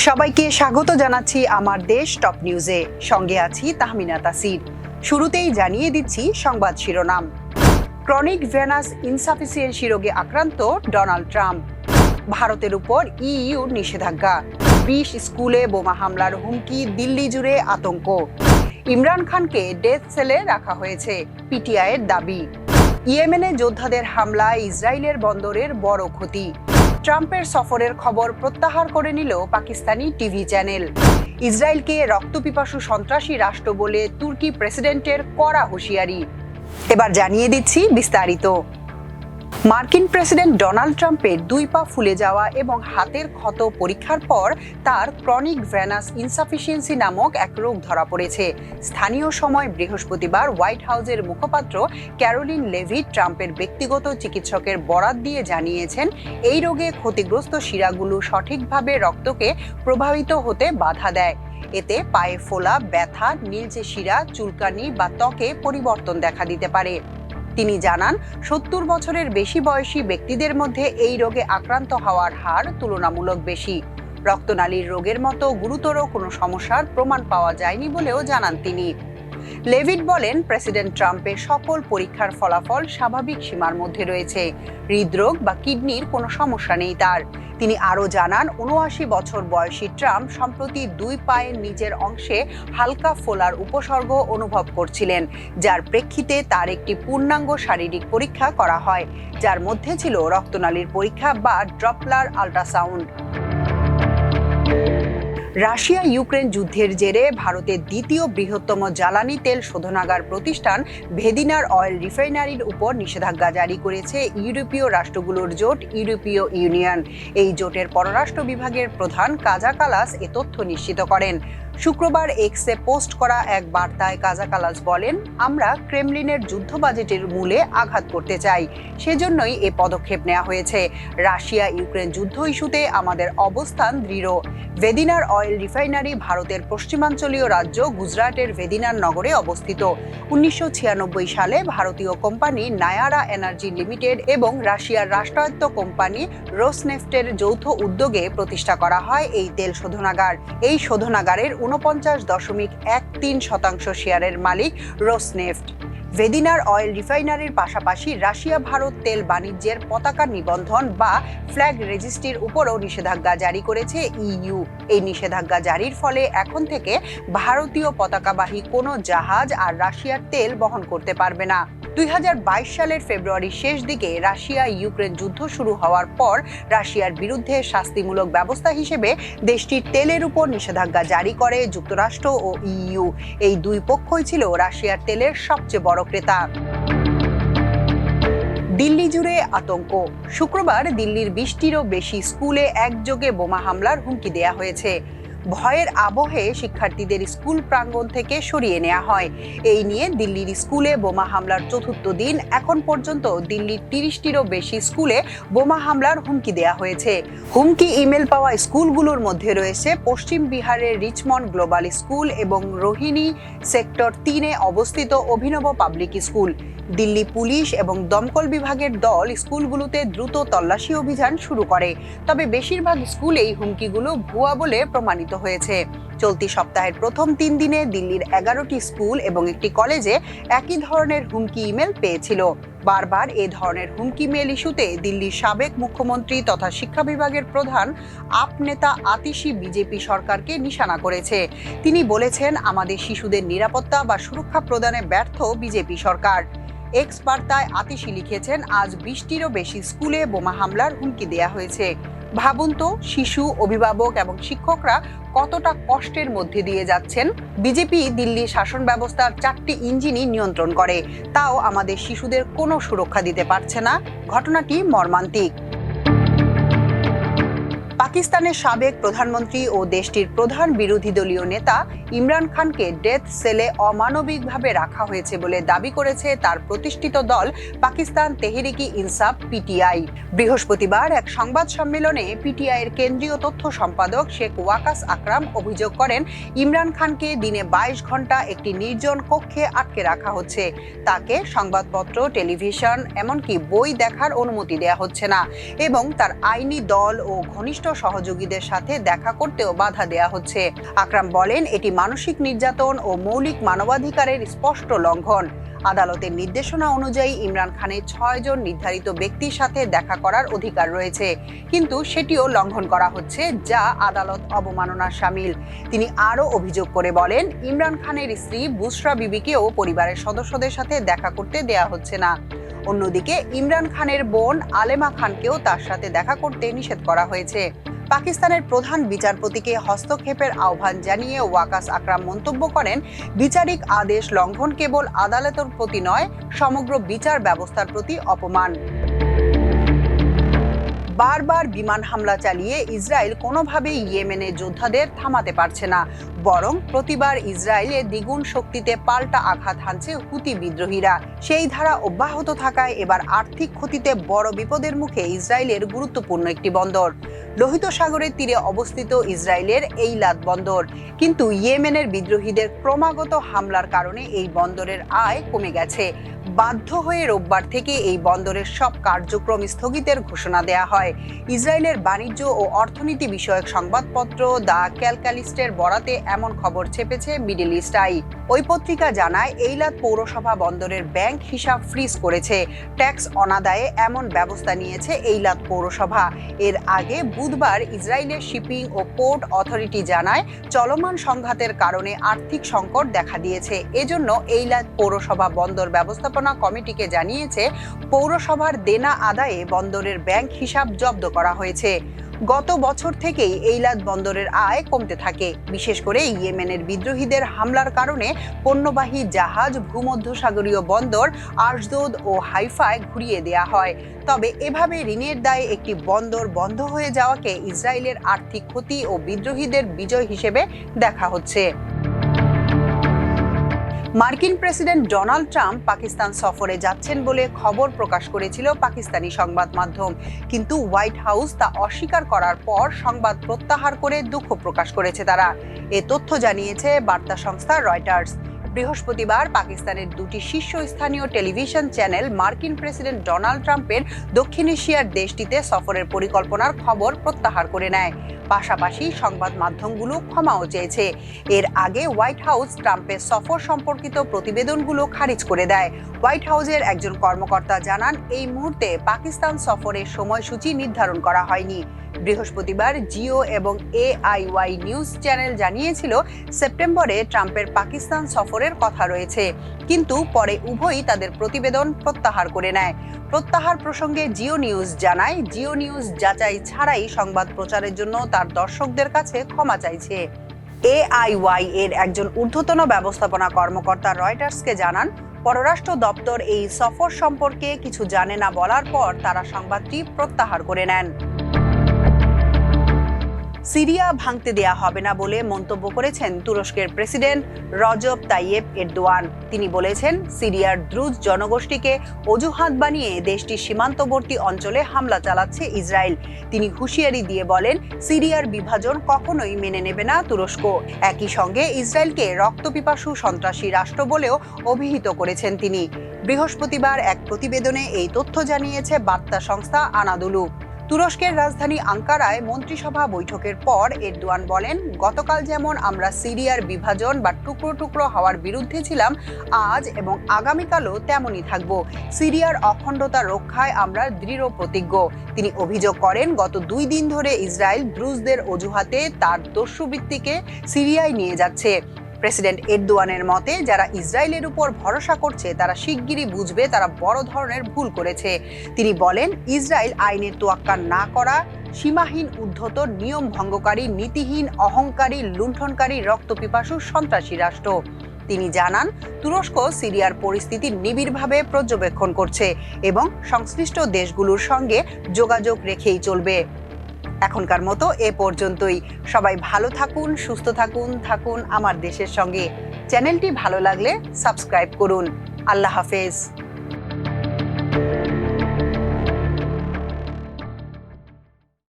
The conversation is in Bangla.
সবাইকে স্বাগত জানাচ্ছি আমার দেশ টপ নিউজে। সঙ্গে আছি তাহমিনা তাসির। শুরুতেই জানিয়ে দিচ্ছি সংবাদ শিরোনাম। ক্রনিক ভেনাস ইনসাফিসিয়েন্সি রোগে আক্রান্ত ডোনাল্ড ট্রাম্প। ভারতের উপর ইইউর নিষেধাজ্ঞা। 20 স্কুলে বোমা হামলার হুমকি, দিল্লি জুড়ে আতঙ্ক। ইমরান খানকে ডেথ সেলে রাখা হয়েছে, পিটিআইয়ের দাবি। ইয়েমেনে যোদ্ধাদের হামলায় ইসরায়েলের বন্দরের বড় ক্ষতি। ট্রাম্পের সফরের খবর প্রত্যাহার করে নিল পাকিস্তানি টিভি চ্যানেল। ইসরায়েলকে রক্তপিপাসু সন্ত্রাসী রাষ্ট্র বলে তুর্কি প্রেসিডেন্টের কড়া হুঁশিয়ারি। এবার জানিয়ে দিচ্ছি বিস্তারিত। মার্কিন প্রেসিডেন্ট ডোনাল্ড ট্রাম্পের 2 পা ফুলে যাওয়া এবং হাতের ক্ষত পরীক্ষার পর তার ক্রনিক ভেনাস ইনসাফিসিয়েন্সি নামক এক রোগ ধরা পড়েছে। স্থানীয় সময় বৃহস্পতিবার হোয়াইট হাউসের মুখপাত্র ক্যারোলিন লেভিট ট্রাম্পের ব্যক্তিগত চিকিৎসকের বরাত দিয়ে জানিয়েছেন, এই রোগে ক্ষতিগ্রস্ত শিরাগুলো সঠিকভাবে রক্তকে প্রবাহিত হতে বাধা দেয়। এতে পায়ে ফোলা, ব্যথা, নীলচে শিরা, চুলকানি বা ত্বকে পরিবর্তন দেখা দিতে পারে। তিনি জানান, 70 বছরের বেশি বয়সী ব্যক্তিদের মধ্যে এই রোগে আক্রান্ত হওয়ার হার তুলনামূলক বেশি। রক্তনালীর রোগের মতো গুরুতর কোনো সমস্যার প্রমাণ পাওয়া যায়নি বলেও জানান তিনি। লেভিট বলেন, প্রেসিডেন্ট ট্রাম্পের সকল পরীক্ষার ফলাফল স্বাভাবিক সীমার মধ্যে রয়েছে। হৃদরোগ বা কিডনির কোনো সমস্যা নেই তার। তিনি আরও জানান, 79 বছর বয়সী ট্রাম্প সম্প্রতি 2 পায়ের নিচের অংশে হালকা ফোলার উপসর্গ অনুভব করছিলেন, যার প্রেক্ষিতে তার একটি পূর্ণাঙ্গ শারীরিক পরীক্ষা করা হয়, যার মধ্যে ছিল রক্তনালীর পরীক্ষা বা ডপলার আল্ট্রাসাউন্ড। রাশিয়া ইউক্রেন যুদ্ধের জেরে ভারতের দ্বিতীয় বৃহত্তম জ্বালানি তেল শোধনাগার প্রতিষ্ঠান ভেদিনার অয়েল রিফাইনারির উপর নিষেধাজ্ঞা জারি করেছে ইউরোপীয় রাষ্ট্রগুলোর জোট ইউরোপীয় ইউনিয়ন। এই জোটের পররাষ্ট্র বিভাগের প্রধান কাজা কালাস এ তথ্য নিশ্চিত করেন। শুক্রবার এক্সে পোস্ট করা এক বার্তায় কাজা কালাস বলেন, আমরা ক্রেমলিনের যুদ্ধ বাজেটের মূলে আঘাত করতে চাই, সেজন্যই এ পদক্ষেপ নেওয়া হয়েছে। রাশিয়া ইউক্রেন যুদ্ধ ইস্যুতে আমাদের অবস্থান দৃঢ়। ভেদিনার অয়েল রিফাইনারি ভারতের পশ্চিমাঞ্চলীয় রাজ্য গুজরাটের ভেদিনার নগরে অবস্থিত। 1996 সালে ভারতীয় কোম্পানি নায়ারা এনার্জি লিমিটেড এবং রাশিয়ার রাষ্ট্রায়ত্ত কোম্পানি রোসনেফটের যৌথ উদ্যোগে প্রতিষ্ঠা করা হয় এই তেল শোধনাগার। এই শোধনাগারের 49.13% শেয়ারের মালিক রোসনেফট। ভেদিনার অয়েল রিফাইনারির পাশাপাশি রাশিয়া ভারত তেল বাণিজ্যের পতাকা নিবন্ধন বা ফ্ল্যাগ রেজিস্ট্রির উপরও নিষেধাজ্ঞা জারি করেছে ইইউ। এই নিষেধাজ্ঞা জারির ফলে এখন থেকে ভারতীয় পতাকাবাহী কোনো জাহাজ আর রাশিয়ার তেল বহন করতে পারবে না। 2022 সালের ফেব্রুয়ারির শেষ দিকে রাশিয়া ইউক্রেন যুদ্ধ শুরু হওয়ার পর রাশিয়ার বিরুদ্ধে শাস্তিমূলক ব্যবস্থা হিসেবে দেশটির তেলের উপর নিষেধাজ্ঞা জারি করে যুক্তরাষ্ট্র ও ইইউ। এই 2 পক্ষই ছিল রাশিয়ার তেলের সবচেয়ে বড় ক্রেতা। দিল্লি জুড়ে আতঙ্ক। শুক্রবার দিল্লির 20টিরও বেশি স্কুলে একযোগে বোমা হামলার হুমকি দেয়া হয়েছে। ভয়ের আবহে শিক্ষার্থীদের স্কুল প্রাঙ্গণ থেকে সরিয়ে নেওয়া হয়। এই নিয়ে দিল্লির স্কুলে বোমা হামলার 4র্থ দিন। এখন পর্যন্ত দিল্লির 30টিরও বেশি স্কুলে বোমা হামলার হুমকি দেওয়া হয়েছে। হুমকি ইমেল পাওয়া স্কুলগুলোর মধ্যে রয়েছে পশ্চিম বিহারের রিচমন্ড গ্লোবাল স্কুল এবং রোহিণী সেক্টর 3-এ অবস্থিত অভিনব পাবলিক স্কুল। দিল্লি পুলিশ এবং দমকল বিভাগের দল স্কুলগুলোতে দ্রুত তল্লাশি অভিযান শুরু করে, তবে বেশিরভাগ স্কুলেই হুমকিগুলো ভুয়া বলে প্রমাণিত হয়েছে। চলতি সপ্তাহের প্রথম 3 দিনে দিল্লির 11টি স্কুল এবং একটি কলেজে একই ধরনের হুমকি ইমেল পেয়েছিল। বারবার এ ধরনের হুমকি মেল ইস্যুতে দিল্লির সাবেক মুখ্যমন্ত্রী তথা শিক্ষা বিভাগের প্রধান আপ নেতা আতিশি বিজেপি সরকারকে নিশানা করেছে। তিনি বলেছেন, আমাদের শিশুদের নিরাপত্তা বা সুরক্ষা প্রদানে ব্যর্থ বিজেপি সরকার। এক্স বার্তায় আতিশি লিখেছেন, আজ 20টিরও বেশি স্কুলে বোমা হামলার হুমকি দেয়া হয়েছে। ভাবুন তো, শিশু, অভিভাবক এবং শিক্ষকরা কতটা কষ্টের মধ্যে দিয়ে যাচ্ছেন। বিজেপি দিল্লি শাসন ব্যবস্থার 4টি ইঞ্জিনই নিয়ন্ত্রণ করে, তাও আমাদের শিশুদের কোনো সুরক্ষা দিতে পারছে না। ঘটনাটি মর্মান্তিক। পাকিস্তানের সাবেক প্রধানমন্ত্রী ও দেশটির প্রধান বিরোধী দলীয় নেতা ইমরান খানকে ডেথ সেলে অমানবিকভাবে রাখা হয়েছে বলে দাবি করেছে তার প্রতিষ্ঠিত দল পাকিস্তান তেহরিকি ইনসাফ পিটিআই। বৃহস্পতিবার এক সংবাদ সম্মেলনে পিটিআইয়ের কেন্দ্রীয় তথ্য সম্পাদক শেখ ওয়াকাস আকরাম অভিযোগ করেন, ইমরান খানকে দিনে 22 ঘন্টা একটি নির্জন কক্ষে আটকে রাখা হচ্ছে। তাকে সংবাদপত্র, টেলিভিশন, এমনকি বই দেখার অনুমতি দেওয়া হচ্ছে না এবং তার আইনি দল ও ঘনিষ্ঠ সহযোগীদের সাথে দেখা করতেও বাধা দেয়া হচ্ছে। আকরাম বলেন, এটি মানসিক নির্যাতন ও মৌলিক মানবাধিকারের স্পষ্ট লঙ্ঘন। আদালতের নির্দেশনা অনুযায়ী ইমরান খানের 6 জন নির্ধারিত ব্যক্তির সাথে দেখা করার অধিকার রয়েছে, কিন্তু সেটিও লঙ্ঘন করা হচ্ছে, যা আদালত অবমাননার শামিল। তিনি আরও অভিযোগ করে বলেন, ইমরান খানের স্ত্রী বুশরা বিবিকেও পরিবারের সদস্যদের সাথে দেখা করতে দেয়া হচ্ছে না। অন্যদিকে ইমরান খানের বোন আলেমা খানকেও তার সাথে দেখা করতে নিষেধ করা হয়েছে। পাকিস্তানের প্রধান বিচারপতিকে হস্তক্ষেপের আহ্বান জানিয়ে ওয়াকাস আকরাম মন্তব্য করেন, বিচারিক আদেশ লঙ্ঘন কেবল আদালতের প্রতি নয়, সমগ্র বিচার ব্যবস্থার প্রতি অপমান। বারবার বিমান হামলা চালিয়ে ইসরায়েল কোনোভাবেই ইয়েমেনের যোদ্ধাদের থামাতে পারছে না, বরং প্রতিবার ইসরায়েলে দ্বিগুণ শক্তিতে পাল্টা আঘাত হানছে হুতি বিদ্রোহীরা। সেই ধারা অব্যাহত থাকায় এবার আর্থিক ক্ষতিতে বড় বিপদের মুখে ইসরায়েলের গুরুত্বপূর্ণ একটি বন্দর। লোহিত সাগরের তীরে অবস্থিত ইসরায়েলের এইলাত বন্দর, কিন্তু ইয়েমেনের বিদ্রোহীদের ক্রমাগত হামলার কারণে এই বন্দরের আয় কমে গেছে। বাধ্য হয়ে রোববার থেকে এই বন্দরের সব কার্যক্রম স্থগিতের ঘোষণা দেয়া হয়। ইসরায়েলের বাণিজ্য ও অর্থনীতি বিষয়ক সংবাদপত্র দ্য ক্যালকালিস্টের বরাতে এমন খবর ছেপেছে মিডল ইস্ট আই। ওই পত্রিকা জানায়, এইলাত পৌরসভা বন্দরের ব্যাংক হিসাব ফ্রিজ করেছে। ট্যাক্স অনাদায়ে এমন ব্যবস্থা নিয়েছে এইলাত পৌরসভা। এর আগে বুধবার ইসরায়েলের শিপিং ও পোর্ট অথরিটি জানায়, চলমান সংঘাতের কারণে আর্থিক সংকট দেখা দিয়েছে। এজন্য এইলাত পৌরসভা বন্দর ব্যবস্থাপনা কমিটিকে জানিয়েছে, পৌরসভার দেনা আদায়ে বন্দরের ব্যাংক হিসাব জব্দ করা হয়েছে। গত বছর থেকেই এইলাত বন্দরের আয় কমতে থাকে, বিশেষ করে ইয়েমেনের বিদ্রোহীদের হামলার কারণে পণ্যবাহী জাহাজ ভূমধ্যসাগরীয় বন্দর আশদোদ ও হাইফায় ঘুরিয়ে দেয়া হয়। তবে এভাবে ঋণের দায়ে একটি বন্দর বন্ধ হয়ে যাওয়াকে ইসরায়েলের আর্থিক ক্ষতি ও বিদ্রোহীদের বিজয় হিসেবে দেখা হচ্ছে। মার্কিন প্রেসিডেন্ট ডোনাল্ড ট্রাম্প পাকিস্তান সফরে যাচ্ছেন বলে খবর প্রকাশ করেছিল পাকিস্তানি সংবাদ মাধ্যম, কিন্তু হোয়াইট হাউস তা অস্বীকার করার পর সংবাদ প্রত্যাহার করে দুঃখ প্রকাশ করেছে তারা। এ তথ্য জানিয়েছে বার্তা সংস্থা রয়টার্স। বৃহস্পতিবার পাকিস্তানের দুটি শীর্ষস্থানীয় টেলিভিশন চ্যানেল মার্কিন প্রেসিডেন্ট ডোনাল্ড ট্রাম্পের দক্ষিণ এশিয়ার দেশটিতে সফরের পরিকল্পনার খবর প্রত্যাহার করে নেয়। পাশাপাশি সংবাদ মাধ্যমগুলো ক্ষমাও চেয়েছে। এর আগে হোয়াইট হাউস ট্রাম্পের সফর সম্পর্কিত প্রতিবেদনগুলো খারিজ করে দেয়। হোয়াইট হাউসের একজন কর্মকর্তা জানান, এই মুহূর্তে পাকিস্তান সফরের সময়সূচি নির্ধারণ করা হয়নি। বৃহস্পতিবার জিও এবং AIY নিউজ চ্যানেল জানিয়েছিল, সেপ্টেম্বরে ট্রাম্পের পাকিস্তান সফরের কথা রয়েছে, কিন্তু পরে উভয়ই তাদের প্রতিবেদন প্রত্যাহার করে নেয়। প্রত্যাহার প্রসঙ্গে জিও নিউজ জানায়, জিও নিউজ যাচাই ছাড়াই সংবাদ প্রচারের জন্য তার দর্শকদের কাছে ক্ষমা চাইছে। AIY এর একজন ঊর্ধ্বতন ব্যবস্থাপনা কর্মকর্তা রয়টার্সকে জানান, পররাষ্ট্র দপ্তর এই সফর সম্পর্কে কিছু জানে না বলার পর তারা সংবাদটি প্রত্যাহার করে নেন। সিরিয়া ভাঙতে দেয়া হবে না বলে মন্তব্য করেছেন তুরস্কের প্রেসিডেন্ট রজব তাইয়েপ এরদোয়ান। তিনি বলেছেন, সিরিয়ার দ্রুজ জনগোষ্ঠীকে অজুহাত বানিয়ে দেশটির সীমান্তবর্তী অঞ্চলে হামলা চালাচ্ছে ইসরায়েল। তিনি হুঁশিয়ারি দিয়ে বলেন, সিরিয়ার বিভাজন কখনোই মেনে নেবে না তুরস্ক। একই সঙ্গে ইসরায়েলকে রক্তপিপাসু সন্ত্রাসী রাষ্ট্র বলেও অভিহিত করেছেন তিনি। বৃহস্পতিবার এক প্রতিবেদনে এই তথ্য জানিয়েছে বার্তা সংস্থা আনাদুলু। তুরস্কের রাজধানী আঙ্কারায় মন্ত্রিসভা বৈঠকের পর এরদোয়ান বলেন, গতকাল যেমন আমরা সিরিয়ার বিভাজন বা টুকরো টুকরো হওয়ার বিরুদ্ধে ছিলাম, আজ এবং আগামীকালও তেমনই থাকব। সিরিয়ার অখণ্ডতা রক্ষায় আমরা দৃঢ় প্রতিজ্ঞ। তিনি অভিযোগ করেন, গত 2 দিন ধরে ইসরায়েল দ্রুজদের অজুহাতে তার দস্যুবৃত্তিকে সিরিয়ায় নিয়ে যাচ্ছে। প্রেসিডেন্ট এরদোয়ানের মতে, যারা ইসরায়েলের উপর ভরসা করছে তারা শিগগিরই বুঝবে তারা বড় ধরনের ভুল করেছে। তিনি বলেন, ইসরায়েল আইনের তোয়াক্কা না করা, সীমাহীন উদ্ধত, নিয়ম ভঙ্গকারী, নীতিহীন, অহংকারী, লুণ্ঠনকারী, রক্তপিপাসু সন্ত্রাসী রাষ্ট্র। তিনি জানান, তুরস্ক সিরিয়ার পরিস্থিতি নিবিড়ভাবে পর্যবেক্ষণ করছে এবং সংশ্লিষ্ট দেশগুলোর সঙ্গে যোগাযোগ রেখেই চলবে। এখনকার মতো এ পর্যন্তই। সবাই ভালো থাকুন, সুস্থ থাকুন, থাকুন আমার দেশের সঙ্গে। চ্যানেলটি ভালো লাগলে সাবস্ক্রাইব করুন। আল্লাহ হাফেজ।